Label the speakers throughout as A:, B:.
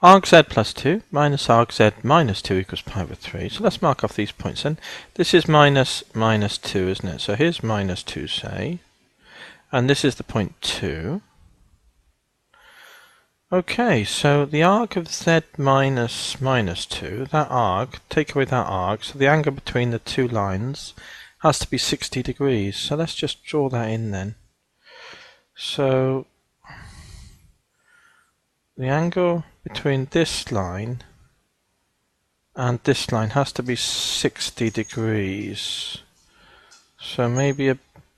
A: arg z plus 2 minus arg z minus 2 equals pi over 3. So let's mark off these points then. This is minus 2, isn't it? So here's minus 2, say. And this is the point 2. Okay, so the arc of z minus 2, that arc, take away that arc, so the angle between the two lines has to be 60 degrees. So let's just draw that in then. So the angle between this line and this line has to be 60 degrees. So maybe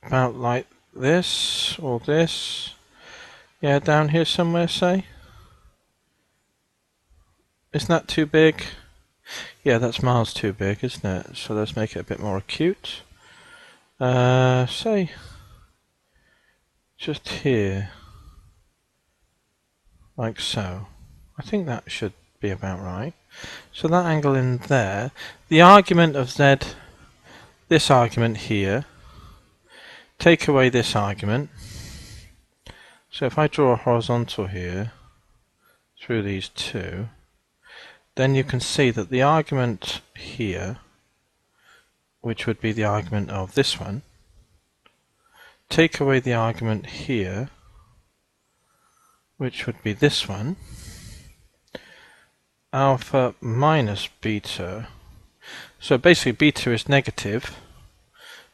A: about like this or this. Yeah, down here somewhere, say. Isn't that too big? Yeah, that's miles too big, isn't it? So let's make it a bit more acute. Say, just here. Like so. I think that should be about right. So that angle in there, the argument of z, this argument here, take away this argument. So if I draw a horizontal here, through these two, then you can see that the argument here, which would be the argument of this one, take away the argument here, which would be this one, alpha minus beta. So basically beta is negative,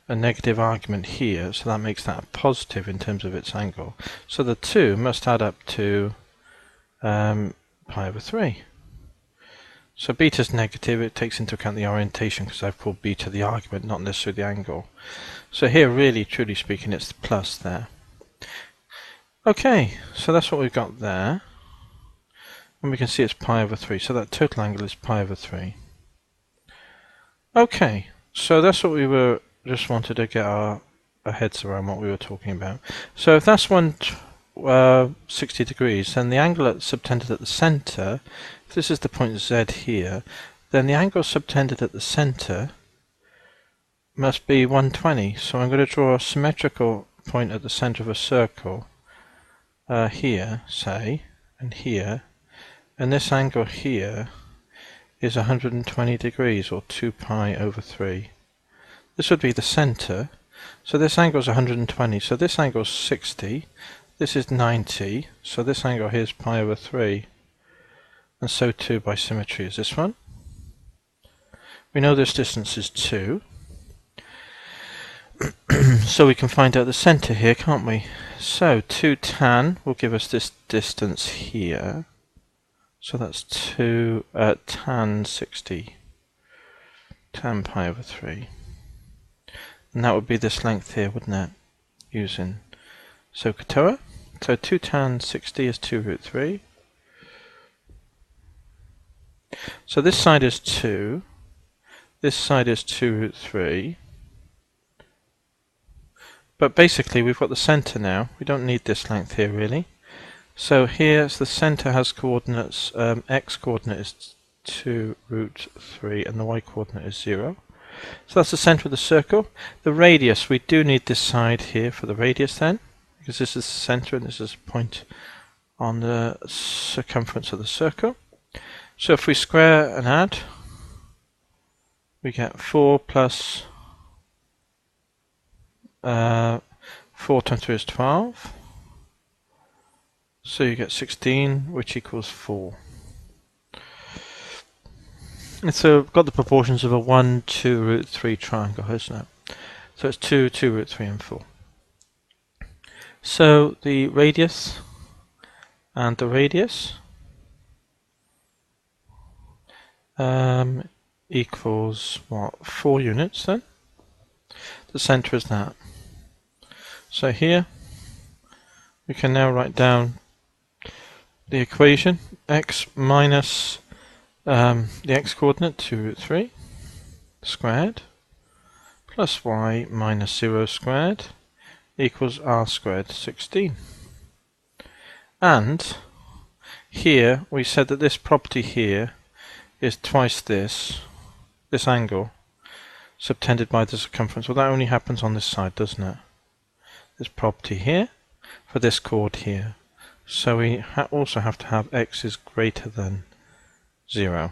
A: a negative argument here, so that makes that a positive in terms of its angle. So the two must add up to pi over 3. So beta is negative, it takes into account the orientation because I've called beta the argument, not necessarily the angle. So here, really, truly speaking, it's the plus there. Okay, so that's what we've got there. And we can see it's pi over 3, so that total angle is pi over 3. Okay, so that's what we were just wanted to get our heads around what we were talking about. So if that's 60 degrees, then the angle subtended at the centre, if this is the point Z here, then the angle subtended at the centre must be 120. So I'm going to draw a symmetrical point at the centre of a circle here, say, and here, and this angle here is 120 degrees, or 2 pi over 3. This would be the centre, so this angle is 120, so this angle is 60, this is 90, so this angle here is pi over 3, and so too by symmetry is this one. We know this distance is 2, so we can find out the centre here, can't we? So 2 tan will give us this distance here, so that's 2 tan 60, tan pi over 3. And that would be this length here, wouldn't it? Using SOHCAHTOA. So 2 tan 60 is 2 root 3. So this side is 2. This side is 2 root 3. But basically we've got the centre now. We don't need this length here really. So here the centre has coordinates, x coordinate is 2 root 3 and the y coordinate is 0. So that's the centre of the circle. The radius, we do need this side here for the radius then, because this is the centre and this is a point on the circumference of the circle. So if we square and add, we get 4 plus 4 times 3 is 12. So you get 16, which equals 4. And so we've got the proportions of a 1, 2 root 3 triangle, isn't it? So it's 2, 2 root 3 and 4. So the radius and the radius equals what? 4 units then. The centre is that. So here we can now write down the equation x minus the x coordinate 2 root 3 squared plus y minus 0 squared equals r squared 16. And here we said that this property here is twice this angle subtended by the circumference. Well, that only happens on this side, doesn't it? This property here for this chord here. So we also have to have x is greater than 0.